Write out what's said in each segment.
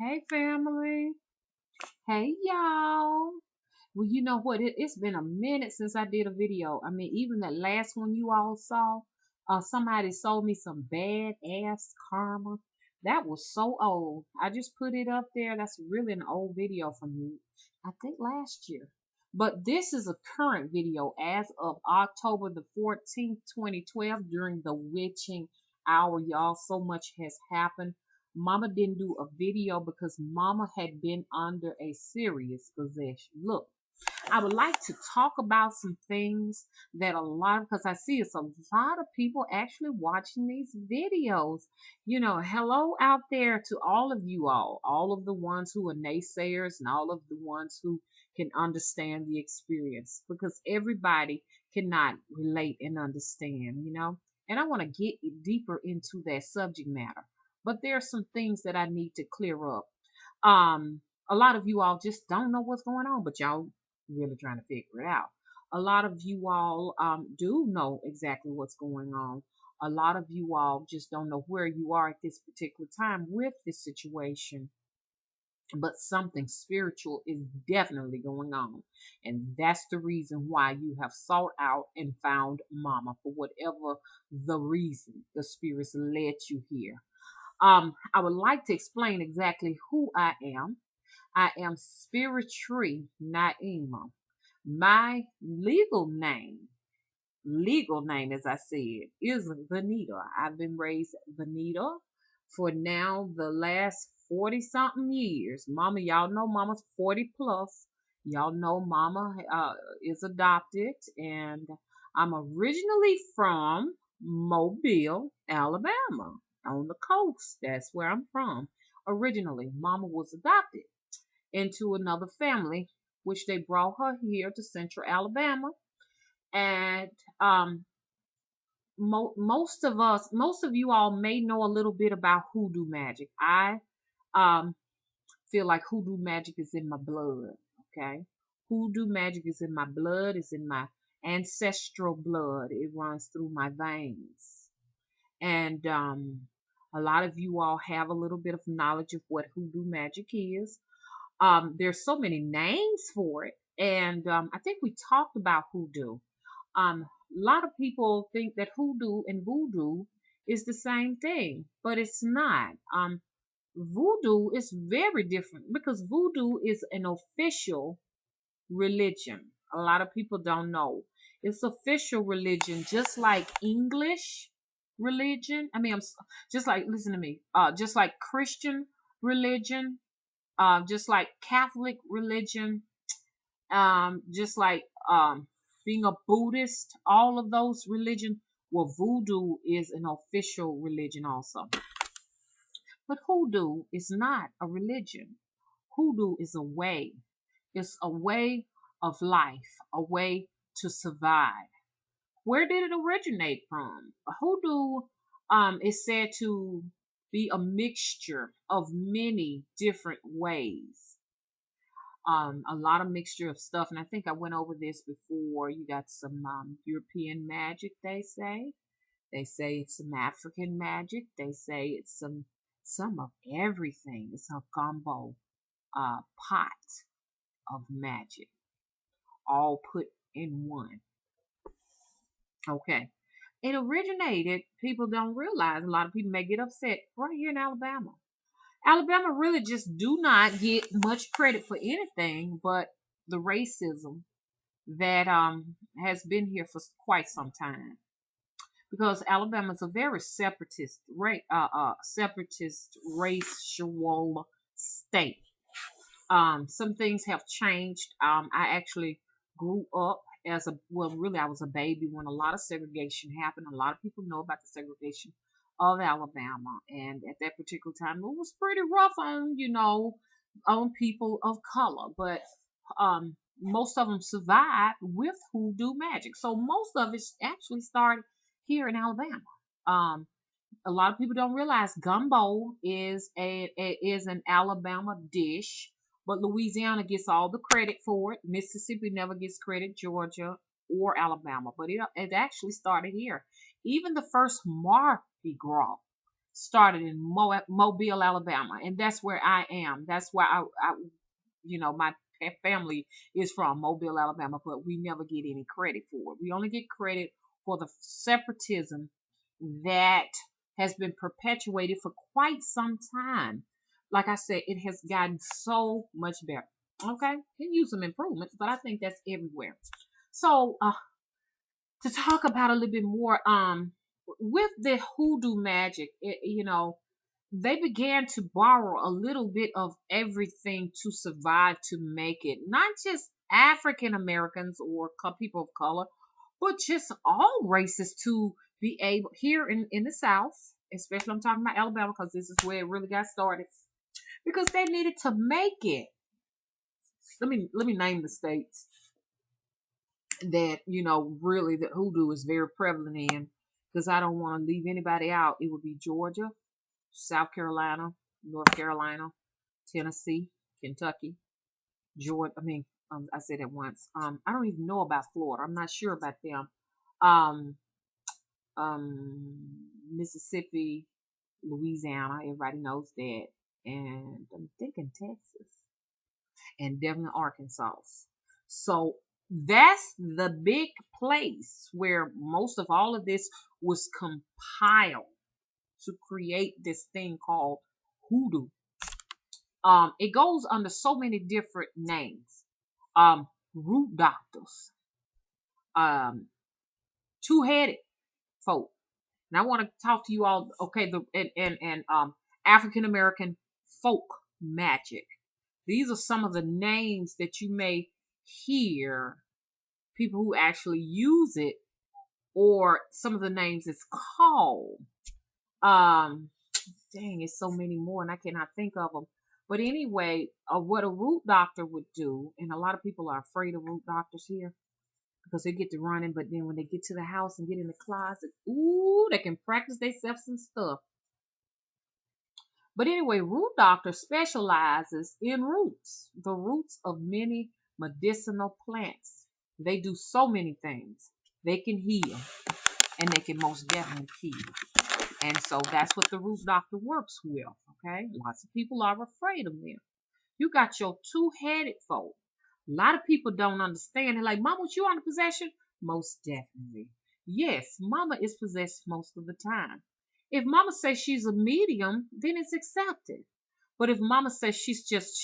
Hey, family. Hey, y'all. Well, you know what? It's been a minute since I did a video. I mean, even that last one you all saw, somebody sold me some bad ass karma. That was so old. I just put it up there. That's really an old video from me, I think last year. But this is a current video as of October the 14th, 2012, during the witching hour. Y'all, so much has happened. Mama didn't do a video because Mama had been under a serious possession. Look, I would like to talk about some things that because I see it's a lot of people actually watching these videos. Hello out there to all of you all of the ones who are naysayers and all of the ones who can understand the experience, because everybody cannot relate and understand. And I want to get deeper into that subject matter. But there are some things that I need to clear up. A lot of you all just don't know what's going on, but y'all really trying to figure it out. A lot of you all do know exactly what's going on. A lot of you all just don't know where you are at this particular time with this situation. But something spiritual is definitely going on. And that's the reason why you have sought out and found Mama, for whatever the reason the spirits led you here. I would like to explain exactly who I am. I am Spiritually Naima. My legal name, as I said, is Vanita. I've been raised Vanita for now the last 40 something years. Mama, y'all know Mama's 40 plus. Y'all know Mama is adopted, and I'm originally from Mobile, Alabama, on the coast. That's where I'm from. Originally, Mama was adopted into another family, which they brought her here to Central Alabama. And most of you all may know a little bit about hoodoo magic. I um, feel like hoodoo magic is in my blood. Okay, hoodoo magic is in my blood. It's in my ancestral blood. It runs through my veins, and a lot of you all have a little bit of knowledge of what hoodoo magic is. There's so many names for it, and I think we talked about hoodoo. A lot of people think that hoodoo and voodoo is the same thing, but it's not. Voodoo is very different because voodoo is an official religion. A lot of people don't know. It's official religion, just like English religion. I mean, just like, listen to me, just like Christian religion, just like Catholic religion, just like being a Buddhist, all of those religions. Well, voodoo is an official religion also. But hoodoo is not a religion. Hoodoo is a way. It's a way of life, a way to survive. Where did it originate from? Hoodoo is said to be a mixture of many different ways. A lot of mixture of stuff, and I think I went over this before. You got some European magic, they say. They say it's some African magic. They say it's some of everything. It's a combo pot of magic, all put in one. Okay. It originated, people don't realize, a lot of people may get upset, right here in Alabama. Alabama really just do not get much credit for anything but the racism that has been here for quite some time. Because Alabama is a very separatist racial state. Some things have changed. I actually grew up really, I was a baby when a lot of segregation happened. A lot of people know about the segregation of Alabama, and at that particular time, it was pretty rough on people of color. But most of them survived with hoodoo magic. So most of it actually started here in Alabama. A lot of people don't realize gumbo is an Alabama dish, but Louisiana gets all the credit for it. Mississippi never gets credit, Georgia or Alabama, but it actually started here. Even the first Mardi Gras started in Mobile, Alabama, and that's where I am. That's where my family is from, Mobile, Alabama, but we never get any credit for it. We only get credit for the separatism that has been perpetuated for quite some time. Like I said, it has gotten so much better. Okay, can use some improvements, but I think that's everywhere. So, to talk about a little bit more, with the hoodoo magic, they began to borrow a little bit of everything to survive, to make it. Not just African Americans or people of color, but just all races to be able here in the South, especially I'm talking about Alabama because this is where it really got started. Because they needed to make it. Let me name the states that really the hoodoo is very prevalent in, because I don't want to leave anybody out. It would be Georgia, South Carolina, North Carolina, Tennessee, Kentucky, Georgia. I said it once. I don't even know about Florida. I'm not sure about them. Um, Mississippi, Louisiana. Everybody knows that, and I'm thinking Texas, and definitely Arkansas. So that's the big place where most of all of this was compiled to create this thing called hoodoo. It goes under so many different names. Root doctors, um, two-headed folk. And I want to talk to you all, okay, African American folk magic. These are some of the names that you may hear people who actually use it, or some of the names it's called. Dang, it's so many more, and I cannot think of them. But anyway, what a root doctor would do, and a lot of people are afraid of root doctors here because they get to running, but then when they get to the house and get in the closet, ooh, they can practice themselves some stuff. But anyway, root doctor specializes in roots, the roots of many medicinal plants. They do so many things. They can heal, and they can most definitely kill. And so that's what the root doctor works with. Okay, lots of people are afraid of them. You got your two-headed folk. A lot of people don't understand. They're like, Mama, was you under possession? Most definitely. Yes, Mama is possessed most of the time. If Mama says she's a medium, then it's accepted. But if Mama says she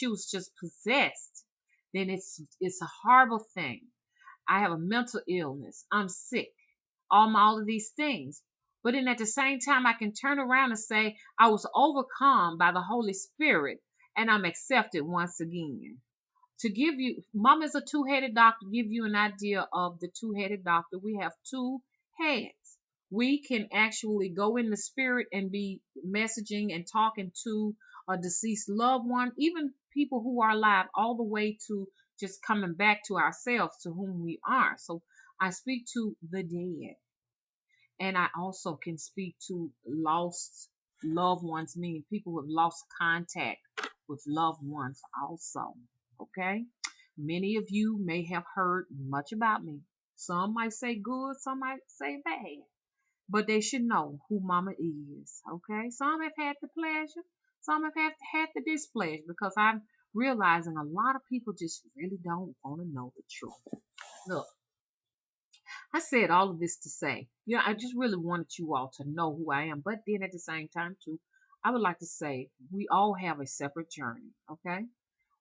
was just possessed, then it's a horrible thing. I have a mental illness. I'm sick. All of these things. But then at the same time, I can turn around and say I was overcome by the Holy Spirit and I'm accepted once again. To give you, Mom is a two-headed doctor, give you an idea of the two-headed doctor. We have two heads. We can actually go in the spirit and be messaging and talking to a deceased loved one, even people who are alive, all the way to just coming back to ourselves, to whom we are. So I speak to the dead. And I also can speak to lost loved ones, meaning people who have lost contact with loved ones also. Okay? Many of you may have heard much about me. Some might say good, some might say bad. But they should know who Mama is. Okay? Some have had the pleasure, some have had the displeasure, because I'm realizing a lot of people just really don't want to know the truth. Look, I said all of this to say, I just really wanted you all to know who I am. But then at the same time, too, I would like to say we all have a separate journey, okay?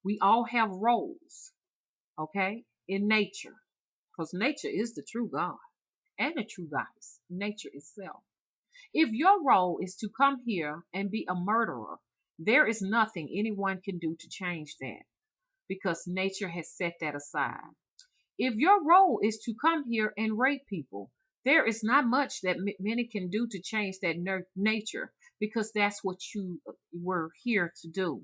We all have roles, okay, in nature. Because nature is the true God and the true goddess, nature itself. If your role is to come here and be a murderer, there is nothing anyone can do to change that, because nature has set that aside. If your role is to come here and rape people, there is not much that many can do to change that nature, because that's what you were here to do.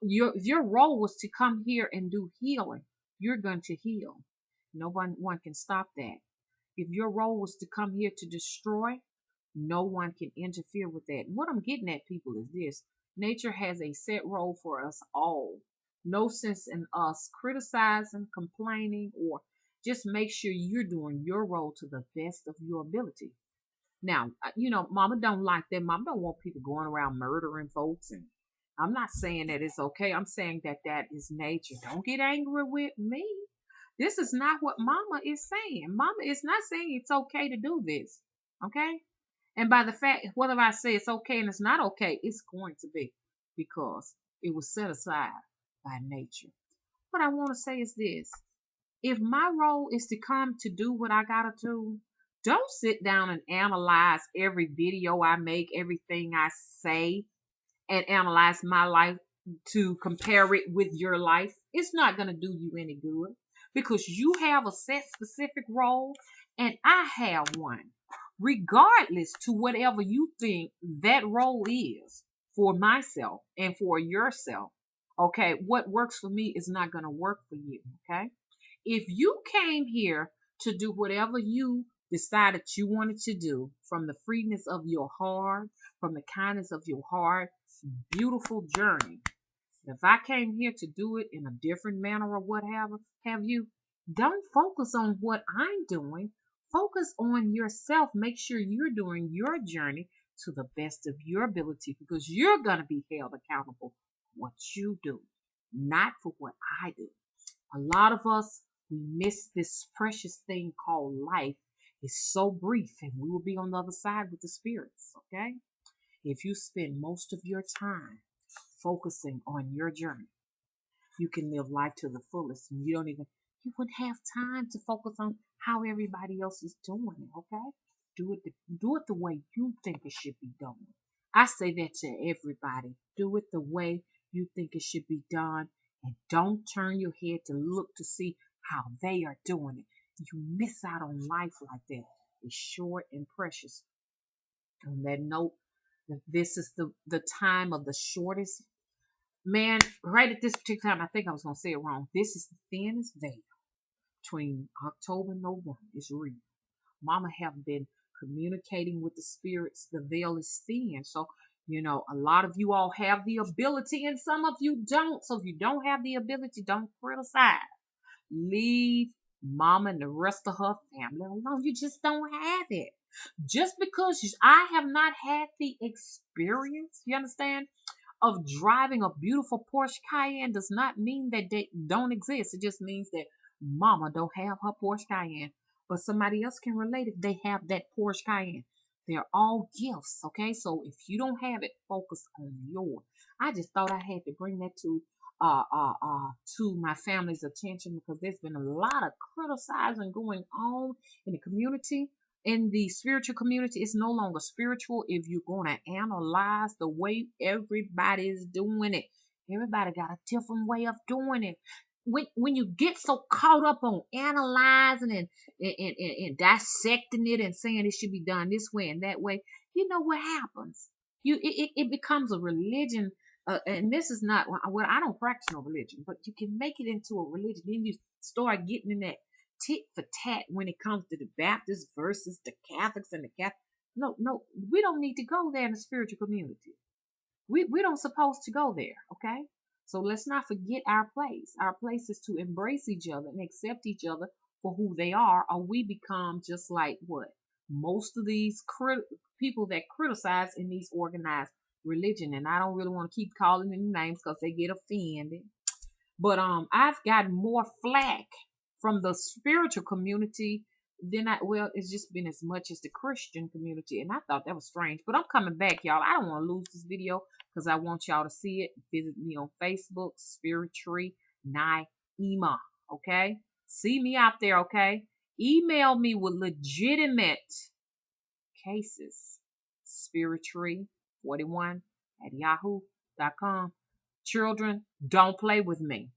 If your role was to come here and do healing, you're going to heal. No one can stop that. If your role was to come here to destroy, no one can interfere with that. And what I'm getting at, people, is this: nature has a set role for us all. No sense in us criticizing, complaining, or just make sure you're doing your role to the best of your ability. Now, mama don't like that. Mama don't want people going around murdering folks. And I'm not saying that it's okay. I'm saying that that is nature. Don't get angry with me. This is not what mama is saying. Mama is not saying it's okay to do this. Okay? And by the fact, whether I say it's okay and it's not okay, it's going to be because it was set aside by nature. What I want to say is this: if my role is to come to do what I gotta do, don't sit down and analyze every video I make, everything I say, and analyze my life to compare it with your life. It's not gonna do you any good because you have a set specific role and I have one. Regardless to whatever you think that role is for myself and for yourself, okay, what works for me is not going to work for you, okay? If you came here to do whatever you decided you wanted to do from the freeness of your heart, from the kindness of your heart, beautiful journey. If I came here to do it in a different manner or whatever, have you, don't focus on what I'm doing. Focus on yourself. Make sure you're doing your journey to the best of your ability because you're going to be held accountable for what you do, not for what I do. A lot of us, we miss this precious thing called life. It's so brief and we will be on the other side with the spirits, okay? If you spend most of your time focusing on your journey, you can live life to the fullest and you wouldn't have time to focus on how everybody else is doing it, okay? Do it the way you think it should be done. I say that to everybody. Do it the way you think it should be done and don't turn your head to look to see how they are doing it. You miss out on life like that. It's short and precious. On that note, this is the time of the shortest. Man, right at this particular time, I think I was going to say it wrong. This is the thinnest veil between October and November. It's real. Mama have been communicating with the spirits. The veil is thin. So, a lot of you all have the ability and some of you don't. So if you don't have the ability, don't criticize. Leave mama and the rest of her family alone. You just don't have it. Just because I have not had the experience, you understand, of driving a beautiful Porsche Cayenne does not mean that they don't exist. It just means that mama don't have her Porsche Cayenne, but somebody else can relate if they have that Porsche Cayenne. They're all gifts, okay? So if you don't have it, focus on yours. I just thought I had to bring that to my family's attention because there's been a lot of criticizing going on in the community. In the spiritual community, it's no longer spiritual if you're going to analyze the way everybody is doing it. Everybody got a different way of doing it. When you get so caught up on analyzing and dissecting it and saying it should be done this way and that way, you know what happens? It becomes a religion. And this is not well. I don't practice no religion, but you can make it into a religion. Then you start getting in that tit for tat when it comes to the Baptists versus the Catholics and the Catholics. No, we don't need to go there in the spiritual community. We don't supposed to go there, okay? So let's not forget our place. Our place is to embrace each other and accept each other for who they are, or we become just like what most of these people that criticize in these organized religion. And I don't really want to keep calling them names because they get offended. But I've gotten more flack from the spiritual community than it's just been as much as the Christian community. And I thought that was strange. But I'm coming back, y'all. I don't want to lose this video because I want y'all to see it. Visit me on Facebook, Spirit Tree Naima. Okay? See me out there, okay? Email me with legitimate cases. Spirit Tree 41 at yahoo.com. Children, don't play with me.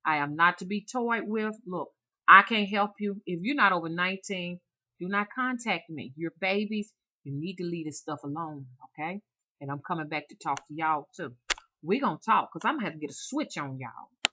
I am not to be toyed with. Look, I can't help you. If you're not over 19, do not contact me. You're babies. You need to leave this stuff alone, okay? And I'm coming back to talk to y'all too. We're going to talk because I'm going to have to get a switch on y'all.